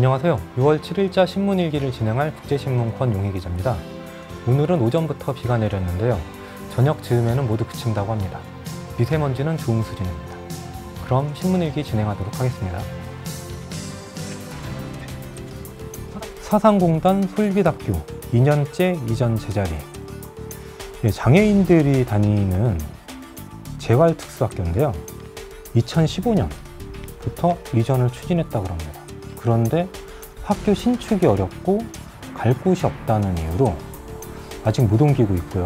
안녕하세요. 6월 7일자 신문일기를 진행할 국제신문 권용희 기자입니다. 오늘은 오전부터 비가 내렸는데요. 저녁 즈음에는 모두 그친다고 합니다. 미세먼지는 좋은 수준입니다. 그럼 신문일기 진행하도록 하겠습니다. 사상공단 솔빛학교 2년째 이전 제자리. 장애인들이 다니는 재활특수학교인데요. 2015년부터 이전을 추진했다고 합니다. 그런데 학교 신축이 어렵고 갈 곳이 없다는 이유로 아직 못 옮기고 있고요.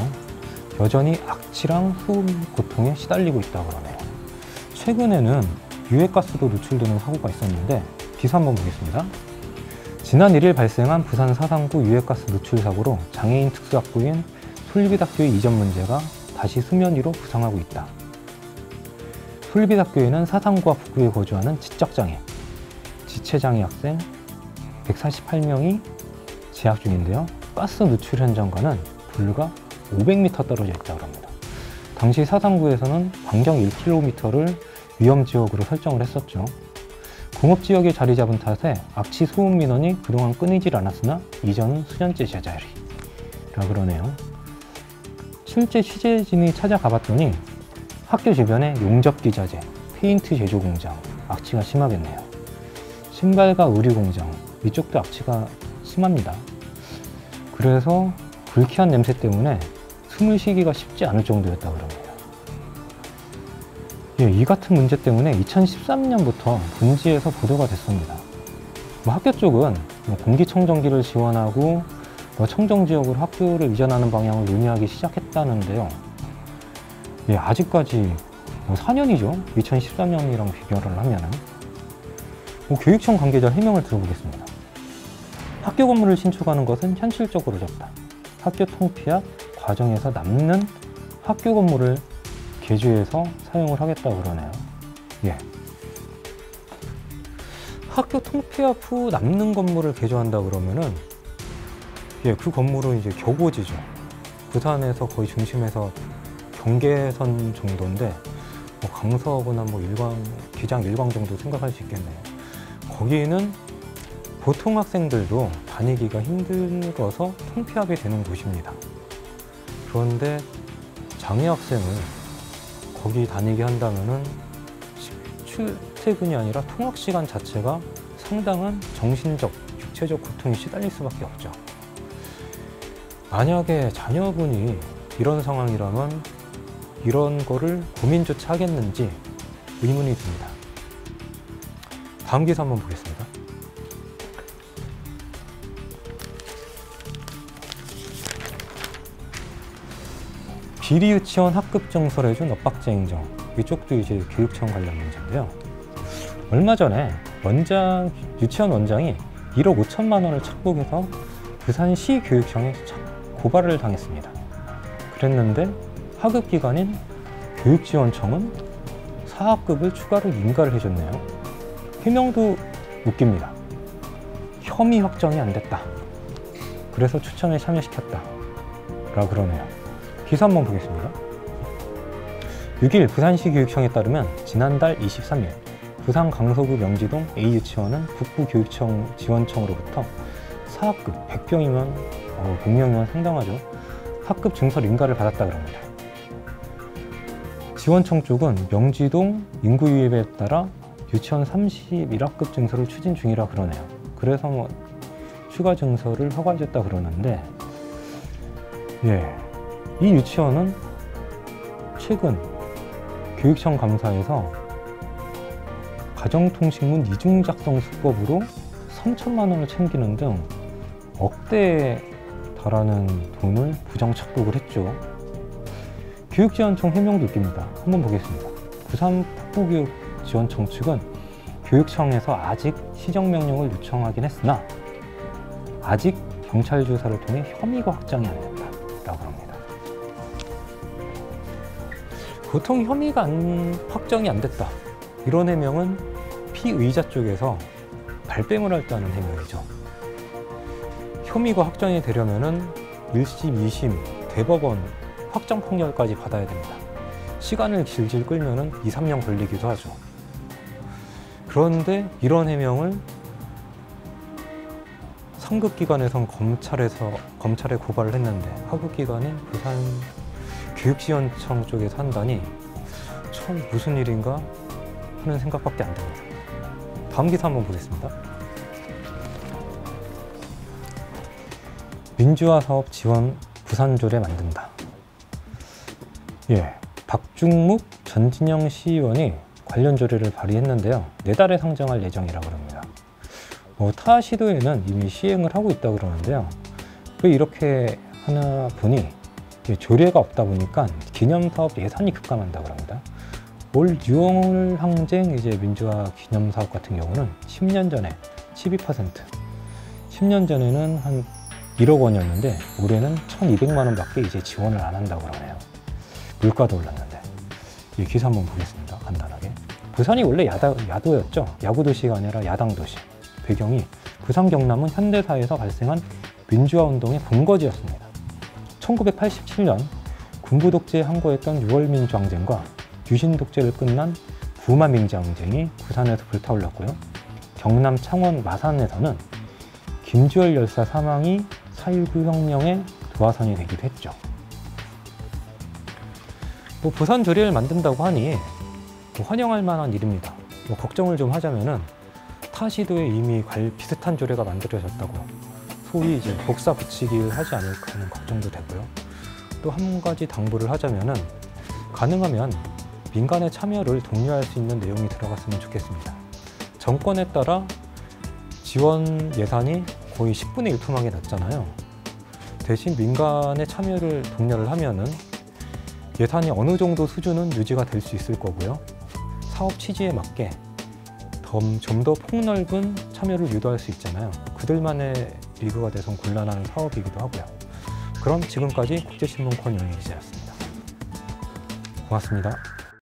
여전히 악취랑 소음 고통에 시달리고 있다고 그러네요. 최근에는 유해가스도 노출되는 사고가 있었는데 기사 한번 보겠습니다. 지난 1일 발생한 부산 사상구 유해가스 노출 사고로 장애인 특수학교인 솔빛학교의 이전 문제가 다시 수면 위로 부상하고 있다. 솔빛학교에는 사상구와 북구에 거주하는 지적장애, 지체장애 학생 148명이 재학 중인데요. 가스 누출 현장과는 불과 500m 떨어져 있다고 합니다. 당시 사상구에서는 반경 1km를 위험지역으로 설정을 했었죠. 공업지역에 자리 잡은 탓에 악취 소음 민원이 그동안 끊이질 않았으나 이전은 수년째 제자리라 그러네요. 실제 취재진이 찾아가 봤더니 학교 주변에 용접기 자재, 페인트 제조 공장, 악취가 심하겠네요. 신발과 의류 공장, 이쪽도 악취가 심합니다. 그래서 불쾌한 냄새 때문에 숨을 쉬기가 쉽지 않을 정도였다고 합니다. 이 같은 문제 때문에 2013년부터 분지에서 보도가 됐습니다. 학교 쪽은 공기청정기를 지원하고 청정지역으로 학교를 이전하는 방향을 논의하기 시작했다는데요. 아직까지 4년이죠. 2013년이랑 비교를 하면은. 교육청 관계자 해명을 들어보겠습니다. 학교 건물을 신축하는 것은 현실적으로 적다. 학교 통폐합 과정에서 남는 학교 건물을 개조해서 사용을 하겠다고 그러네요. 학교 통폐합 후 남는 건물을 개조한다 그러면은 그 건물은 이제 격오지죠. 부산에서 거의 중심에서 경계선 정도인데 강서구나 기장 일광 정도 생각할 수 있겠네요. 거기는 보통 학생들도 다니기가 힘들어서 통폐합이 되는 곳입니다. 그런데 장애 학생을 거기 다니게 한다면은 출퇴근이 아니라 통학 시간 자체가 상당한 정신적, 육체적 고통에 시달릴 수밖에 없죠. 만약에 자녀분이 이런 상황이라면 이런 거를 고민조차 하겠는지 의문이 듭니다. 다음 기사 한번 보겠습니다. 비리 유치원 학급 정설해준 엇박자 인정. 이쪽도 이제 교육청 관련 문제인데요. 얼마 전에 유치원 원장이 1억 5천만 원을 착복해서 부산시 교육청에 고발을 당했습니다. 그랬는데 하급기관인 교육지원청은 사학급을 추가로 인가를 해줬네요. 해명도 웃깁니다. 혐의 확정이 안 됐다. 그래서 추천에 참여시켰다. 라 그러네요. 기사 한번 보겠습니다. 6일 부산시 교육청에 따르면 지난달 23일 부산 강서구 명지동 A유치원은 북부교육청 지원청으로부터 사학급 100병이면 100명이면 상당하죠. 학급 증설 인가를 받았다고 합니다. 지원청 쪽은 명지동 인구 유입에 따라 유치원 31학급 증설을 추진 중이라 그러네요. 그래서 추가 증설을 허가해줬다 그러는데 이 유치원은 최근 교육청 감사에서 가정통신문 이중 작성 수법으로 3천만 원을 챙기는 등 억대에 달하는 돈을 부정 착복을 했죠. 교육지원청 해명도 웃깁니다. 한번 보겠습니다. 부산 북부교육지원청 측은 교육청에서 아직 시정명령을 요청하긴 했으나 아직 경찰 조사를 통해 혐의가 확정이 안 됐다라고 합니다. 보통 혐의가 확정이 안 됐다. 이런 해명은 피의자 쪽에서 발뺌을 할 때 하는 해명이죠. 혐의가 확정이 되려면은 1심, 2심, 대법원 확정 판결까지 받아야 됩니다. 시간을 질질 끌면은 2, 3년 걸리기도 하죠. 그런데 이런 해명을 상급기관에선 검찰에 고발을 했는데 하급기관인 부산 교육지원청 쪽에서 한다니 참 무슨 일인가 하는 생각밖에 안 듭니다. 다음 기사 한번 보겠습니다. 민주화 사업 지원 부산조례 만든다. 예, 박중묵 전진영 시의원이 관련 조례를 발의했는데요. 내달에 상정할 예정이라고 합니다. 타 시도에는 이미 시행을 하고 있다고 그러는데요. 왜 이렇게 하나 보니 조례가 없다 보니까 기념사업 예산이 급감한다고 합니다. 올 6월 항쟁 민주화 기념사업 같은 경우는 10년 전에 12%, 10년 전에는 한 1억 원이었는데 올해는 1,200만 원밖에 지원을 안 한다고 그러네요. 물가도 올랐는데. 이 기사 한번 보겠습니다. 간단하게. 부산이 원래 야도였죠. 야구도시가 아니라 야당도시. 배경이 부산 경남은 현대사에서 발생한 민주화 운동의 본거지였습니다. 1987년 군부 독재에 항거했던 6월 민주항쟁과 유신 독재를 끝난 부마 민주항쟁이 부산에서 불타올랐고요. 경남 창원 마산에서는 김주열 열사 사망이 4.19 혁명의 도화선이 되기도 했죠. 부산 조례를 만든다고 하니 환영할 만한 일입니다. 걱정을 좀 하자면은 타 시도에 이미 비슷한 조례가 만들어졌다고 소위 복사 붙이기를 하지 않을까 하는 걱정도 되고요. 또 한 가지 당부를 하자면은 가능하면 민간의 참여를 독려할 수 있는 내용이 들어갔으면 좋겠습니다. 정권에 따라 지원 예산이 거의 10분의 1 토막이 났잖아요. 대신 민간의 참여를 독려를 하면은 예산이 어느 정도 수준은 유지가 될 수 있을 거고요. 사업 취지에 맞게 좀 더 폭넓은 참여를 유도할 수 있잖아요. 그들만의 리그가 돼선 곤란한 사업이기도 하고요. 그럼 지금까지 국제신문 권영희 기자였습니다. 고맙습니다.